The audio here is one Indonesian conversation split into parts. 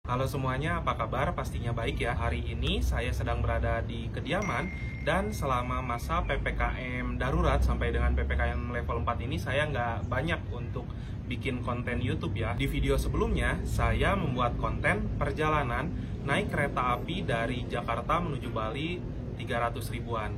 Halo semuanya, apa kabar? Pastinya baik ya. Hari ini saya sedang berada di kediaman dan selama masa PPKM darurat sampai dengan PPKM level 4 ini saya nggak banyak untuk bikin konten YouTube ya. Di video sebelumnya, saya membuat konten perjalanan naik kereta api dari Jakarta menuju Bali 300 ribuan.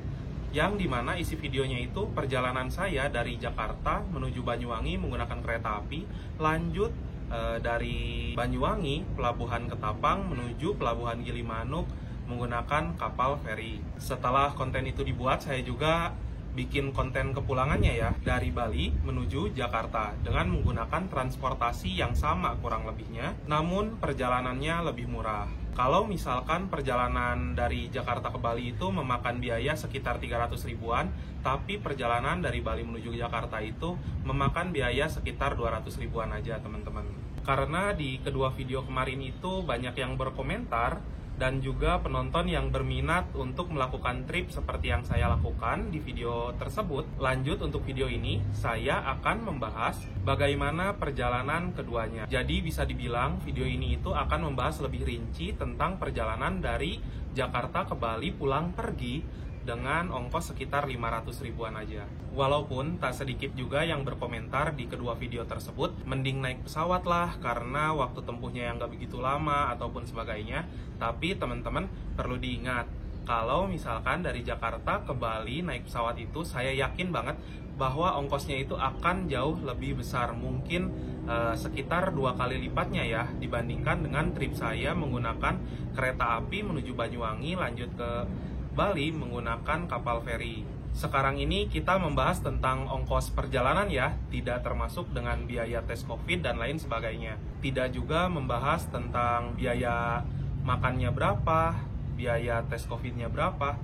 Yang dimana isi videonya itu perjalanan saya dari Jakarta menuju Banyuwangi menggunakan kereta api, lanjut dari Banyuwangi, Pelabuhan Ketapang menuju Pelabuhan Gilimanuk menggunakan kapal feri. Setelah konten itu dibuat, saya juga bikin konten kepulangannya ya, dari Bali menuju Jakarta dengan menggunakan transportasi yang sama kurang lebihnya, namun perjalanannya lebih murah. Kalau misalkan perjalanan dari Jakarta ke Bali itu memakan biaya sekitar 300 ribuan, tapi perjalanan dari Bali menuju Jakarta itu memakan biaya sekitar 200 ribuan aja teman-teman. Karena di kedua video kemarin itu banyak yang berkomentar dan juga penonton yang berminat untuk melakukan trip seperti yang saya lakukan di video tersebut. Lanjut untuk video ini, saya akan membahas bagaimana perjalanan keduanya. Jadi bisa dibilang video ini itu akan membahas lebih rinci tentang perjalanan dari Jakarta ke Bali pulang pergi dengan ongkos sekitar 500 ribuan aja. Walaupun tak sedikit juga yang berkomentar di kedua video tersebut, mending naik pesawat lah karena waktu tempuhnya yang gak begitu lama ataupun sebagainya. Tapi teman-teman perlu diingat, kalau misalkan dari Jakarta ke Bali naik pesawat itu, saya yakin banget bahwa ongkosnya itu akan jauh lebih besar. Mungkin sekitar 2 kali lipatnya ya dibandingkan dengan trip saya menggunakan kereta api menuju Banyuwangi lanjut ke Bali menggunakan kapal feri. Sekarang ini kita membahas tentang ongkos perjalanan ya, tidak termasuk dengan biaya tes COVID dan lain sebagainya. Tidak juga membahas tentang biaya makannya berapa, biaya tes COVID-nya berapa.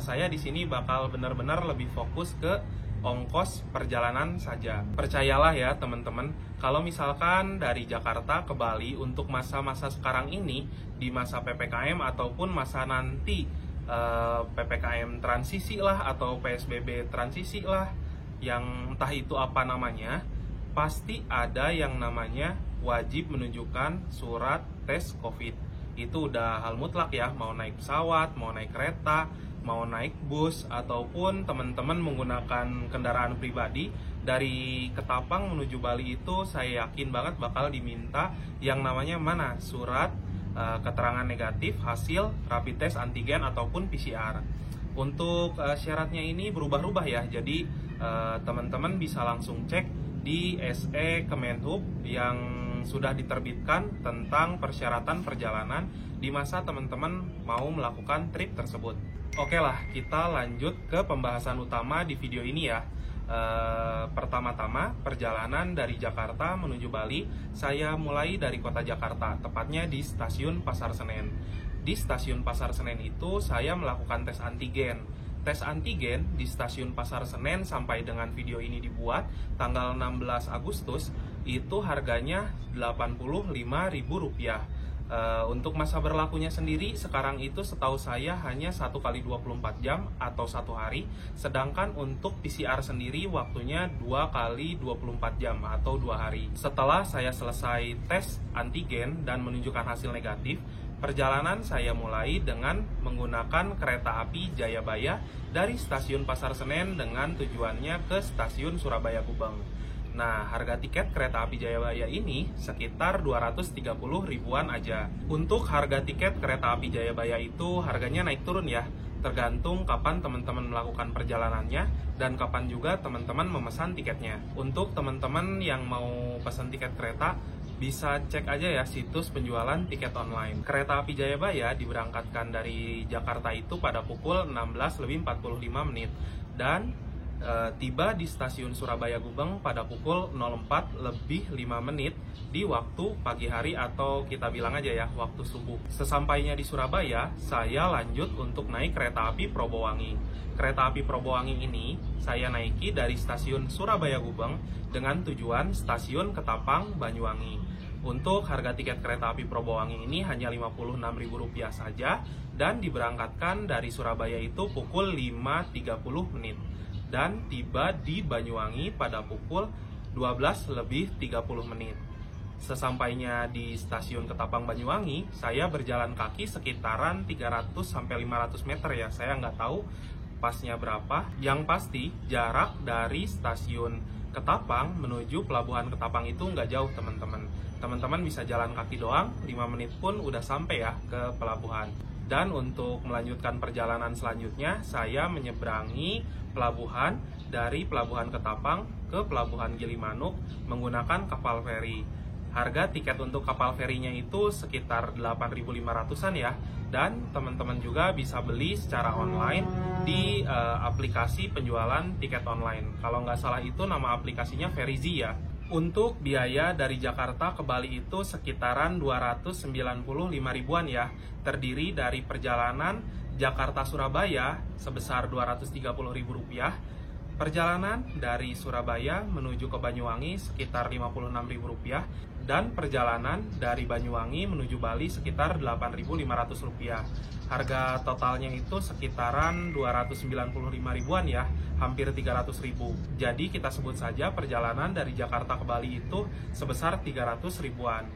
Saya di sini bakal benar-benar lebih fokus ke ongkos perjalanan saja. Percayalah ya teman-teman, kalau misalkan dari Jakarta ke Bali untuk masa-masa sekarang ini, di masa PPKM ataupun masa nanti PPKM transisi lah atau PSBB transisi lah, yang entah itu apa namanya, pasti ada yang namanya wajib menunjukkan surat tes COVID. Itu udah hal mutlak ya, mau naik pesawat, mau naik kereta, mau naik bus, ataupun teman-teman menggunakan kendaraan pribadi dari Ketapang menuju Bali itu saya yakin banget bakal diminta yang namanya mana? Surat keterangan negatif hasil rapid test antigen ataupun PCR. Untuk syaratnya ini berubah-ubah ya, jadi teman-teman bisa langsung cek di SE Kemenhub yang sudah diterbitkan tentang persyaratan perjalanan di masa teman-teman mau melakukan trip tersebut. Oke lah, kita lanjut ke pembahasan utama di video ini ya. Pertama-tama perjalanan dari Jakarta menuju Bali, saya mulai dari kota Jakarta, tepatnya di stasiun Pasar Senen. Di stasiun Pasar Senen itu saya melakukan tes antigen. Tes antigen di stasiun Pasar Senen sampai dengan video ini dibuat tanggal 16 Agustus itu harganya Rp85.000. Untuk masa berlakunya sendiri sekarang itu setahu saya hanya 1 kali 24 jam atau 1 hari, sedangkan untuk PCR sendiri waktunya 2 kali 24 jam atau 2 hari. Setelah saya selesai tes antigen dan menunjukkan hasil negatif, perjalanan saya mulai dengan menggunakan kereta api Jayabaya dari stasiun Pasar Senen dengan tujuannya ke stasiun Surabaya Gubeng. Nah, harga tiket kereta api Jayabaya ini sekitar 230 ribuan aja. Untuk harga tiket kereta api Jayabaya itu harganya naik turun ya, tergantung kapan teman-teman melakukan perjalanannya dan kapan juga teman-teman memesan tiketnya. Untuk teman-teman yang mau pesan tiket kereta, bisa cek aja ya situs penjualan tiket online. Kereta api Jayabaya diberangkatkan dari Jakarta itu pada pukul 16.45 dan tiba di stasiun Surabaya Gubeng pada pukul 04.05 di waktu pagi hari atau kita bilang aja ya waktu subuh. Sesampainya di Surabaya, saya lanjut untuk naik kereta api Probowangi. Kereta api Probowangi ini saya naiki dari stasiun Surabaya Gubeng dengan tujuan stasiun Ketapang Banyuwangi. Untuk harga tiket kereta api Probowangi ini hanya Rp56.000 saja dan diberangkatkan dari Surabaya itu pukul 5.30 dan tiba di Banyuwangi pada pukul 12.30. Sesampainya di stasiun Ketapang Banyuwangi, saya berjalan kaki sekitaran 300-500 meter ya. Saya nggak tahu pasnya berapa. Yang pasti jarak dari stasiun Ketapang menuju Pelabuhan Ketapang itu nggak jauh teman-teman. Teman-teman bisa jalan kaki doang, 5 menit pun udah sampai ya ke pelabuhan. Dan untuk melanjutkan perjalanan selanjutnya, saya menyeberangi pelabuhan dari Pelabuhan Ketapang ke Pelabuhan Gilimanuk menggunakan kapal feri. Harga tiket untuk kapal ferinya itu sekitar 8.500-an ya. Dan teman-teman juga bisa beli secara online di aplikasi penjualan tiket online. Kalau nggak salah itu nama aplikasinya Ferizi ya. Untuk biaya dari Jakarta ke Bali itu sekitaran 295 ribuan ya. Terdiri dari perjalanan Jakarta-Surabaya sebesar 230 ribu rupiah. Perjalanan dari Surabaya menuju ke Banyuwangi sekitar 56 ribu rupiah. Dan perjalanan dari Banyuwangi menuju Bali sekitar 8.500 rupiah. Harga totalnya itu sekitaran 295 ribuan ya, hampir 300 ribu. Jadi kita sebut saja perjalanan dari Jakarta ke Bali itu sebesar 300 ribuan.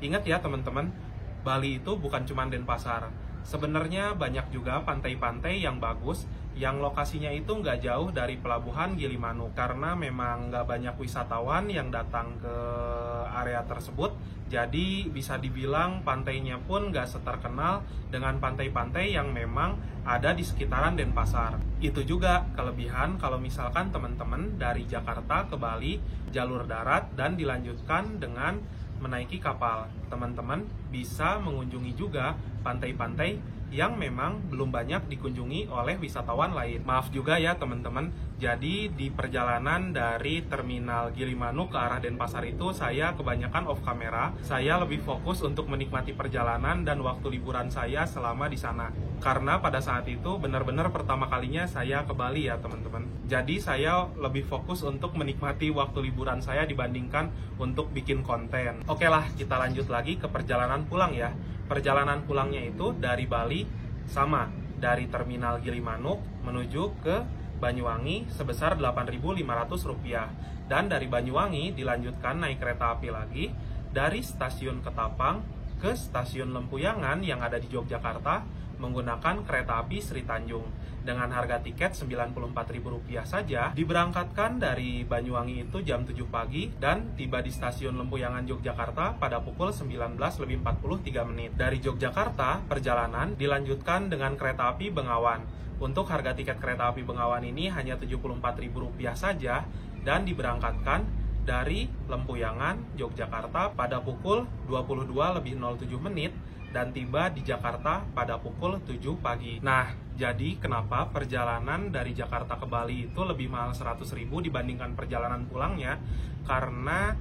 Ingat ya teman-teman, Bali itu bukan cuma Denpasar. Sebenarnya banyak juga pantai-pantai yang bagus, yang lokasinya itu nggak jauh dari Pelabuhan Gilimanuk. Karena memang nggak banyak wisatawan yang datang ke area tersebut, jadi bisa dibilang pantainya pun nggak seterkenal dengan pantai-pantai yang memang ada di sekitaran Denpasar. Itu juga kelebihan kalau misalkan teman-teman dari Jakarta ke Bali jalur darat dan dilanjutkan dengan menaiki kapal. Teman-teman bisa mengunjungi juga pantai-pantai yang memang belum banyak dikunjungi oleh wisatawan lain. Maaf juga ya teman-teman, jadi di perjalanan dari terminal Gilimanuk ke arah Denpasar itu saya kebanyakan off kamera. Saya lebih fokus untuk menikmati perjalanan dan waktu liburan saya selama di sana. Karena pada saat itu benar-benar pertama kalinya saya ke Bali ya teman-teman. Jadi saya lebih fokus untuk menikmati waktu liburan saya dibandingkan untuk bikin konten. Oke lah, kita lanjut lagi ke perjalanan pulang ya. Perjalanan pulangnya itu dari Bali sama, dari terminal Gilimanuk menuju ke Banyuwangi sebesar Rp8.500. Dan dari Banyuwangi dilanjutkan naik kereta api lagi dari stasiun Ketapang ke stasiun Lempuyangan yang ada di Yogyakarta menggunakan kereta api Sri Tanjung. Dengan harga tiket Rp94.000 saja, diberangkatkan dari Banyuwangi itu jam 7 pagi dan tiba di stasiun Lempuyangan Yogyakarta pada pukul 19.43. Dari Yogyakarta, perjalanan dilanjutkan dengan kereta api Bengawan. Untuk harga tiket kereta api Bengawan ini hanya Rp74.000 saja dan diberangkatkan dari Lempuyangan, Yogyakarta pada pukul 22.07 dan tiba di Jakarta pada pukul 7 pagi. Nah, jadi kenapa perjalanan dari Jakarta ke Bali itu lebih mahal 100.000 dibandingkan perjalanan pulangnya? Karena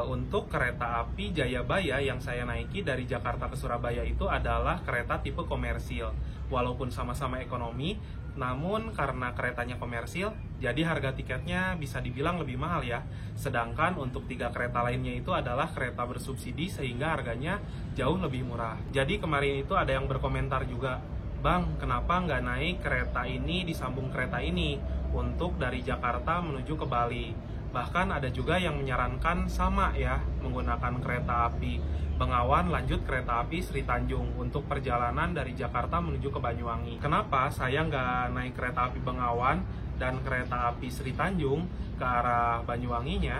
untuk kereta api Jayabaya yang saya naiki dari Jakarta ke Surabaya itu adalah kereta tipe komersil. Walaupun sama-sama ekonomi, namun karena keretanya komersil, jadi harga tiketnya bisa dibilang lebih mahal ya. Sedangkan untuk 3 kereta lainnya itu adalah kereta bersubsidi sehingga harganya jauh lebih murah. Jadi kemarin itu ada yang berkomentar juga, "Bang, kenapa nggak naik kereta ini disambung kereta ini untuk dari Jakarta menuju ke Bali?" Bahkan ada juga yang menyarankan sama ya, menggunakan kereta api Bengawan lanjut kereta api Sri Tanjung untuk perjalanan dari Jakarta menuju ke Banyuwangi. Kenapa saya nggak naik kereta api Bengawan dan kereta api Sri Tanjung ke arah Banyuwanginya?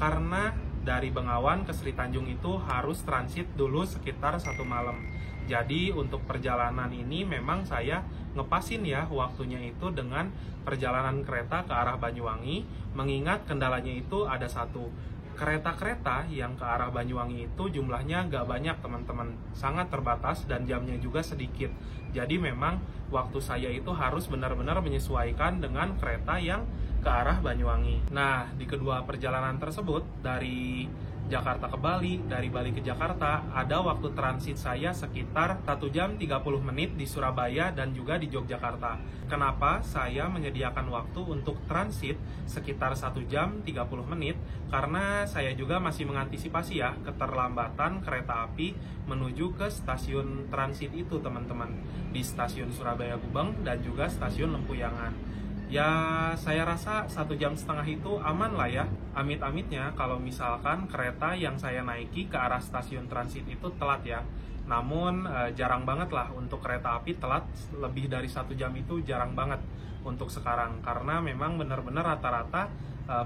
Karena dari Bengawan ke Sri Tanjung itu harus transit dulu sekitar 1 malam. Jadi untuk perjalanan ini memang saya ngepasin ya waktunya itu dengan perjalanan kereta ke arah Banyuwangi, mengingat kendalanya itu ada satu. Kereta-kereta yang ke arah Banyuwangi itu jumlahnya nggak banyak teman-teman, sangat terbatas dan jamnya juga sedikit. Jadi memang waktu saya itu harus benar-benar menyesuaikan dengan kereta yang ke arah Banyuwangi. Nah, di kedua perjalanan tersebut, dari Jakarta ke Bali, dari Bali ke Jakarta, ada waktu transit saya sekitar 1 jam 30 menit di Surabaya dan juga di Yogyakarta. Kenapa saya menyediakan waktu untuk transit sekitar 1 jam 30 menit? Karena saya juga masih mengantisipasi ya keterlambatan kereta api menuju ke stasiun transit itu teman-teman, di stasiun Surabaya Gubeng dan juga stasiun Lempuyangan. Ya, saya rasa 1,5 jam itu aman lah ya. Amit-amitnya kalau misalkan kereta yang saya naiki ke arah stasiun transit itu telat ya. Namun jarang banget lah untuk kereta api telat lebih dari 1 jam itu jarang banget untuk sekarang. Karena memang benar-benar rata-rata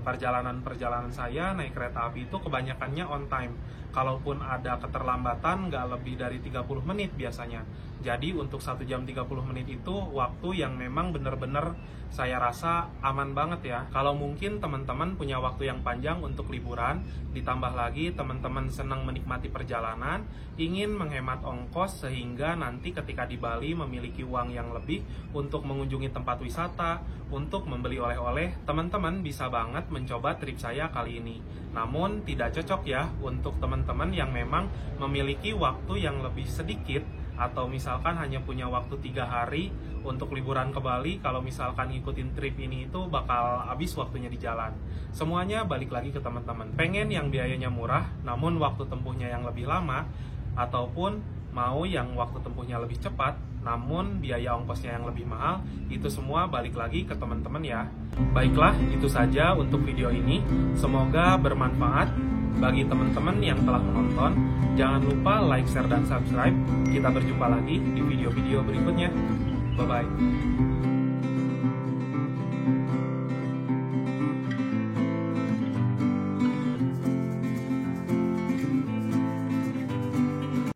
perjalanan-perjalanan saya naik kereta api itu kebanyakannya on time. Kalaupun ada keterlambatan nggak lebih dari 30 menit biasanya. Jadi untuk 1 jam 30 menit itu waktu yang memang benar-benar saya rasa aman banget ya. Kalau mungkin teman-teman punya waktu yang panjang untuk liburan, ditambah lagi teman-teman senang menikmati perjalanan, ingin menghemat ongkos sehingga nanti ketika di Bali memiliki uang yang lebih untuk mengunjungi tempat wisata, untuk membeli oleh-oleh, teman-teman bisa banget mencoba trip saya kali ini. Namun tidak cocok ya untuk teman-teman yang memang memiliki waktu yang lebih sedikit atau misalkan hanya punya waktu 3 hari untuk liburan ke Bali. Kalau misalkan ngikutin trip ini itu bakal habis waktunya di jalan. Semuanya balik lagi ke teman-teman. Pengen yang biayanya murah namun waktu tempuhnya yang lebih lama, ataupun mau yang waktu tempuhnya lebih cepat namun biaya ongkosnya yang lebih mahal, itu semua balik lagi ke teman-teman ya. Baiklah, itu saja untuk video ini. Semoga bermanfaat bagi teman-teman yang telah menonton. Jangan lupa like, share, dan subscribe. Kita berjumpa lagi di video-video berikutnya. Bye-bye.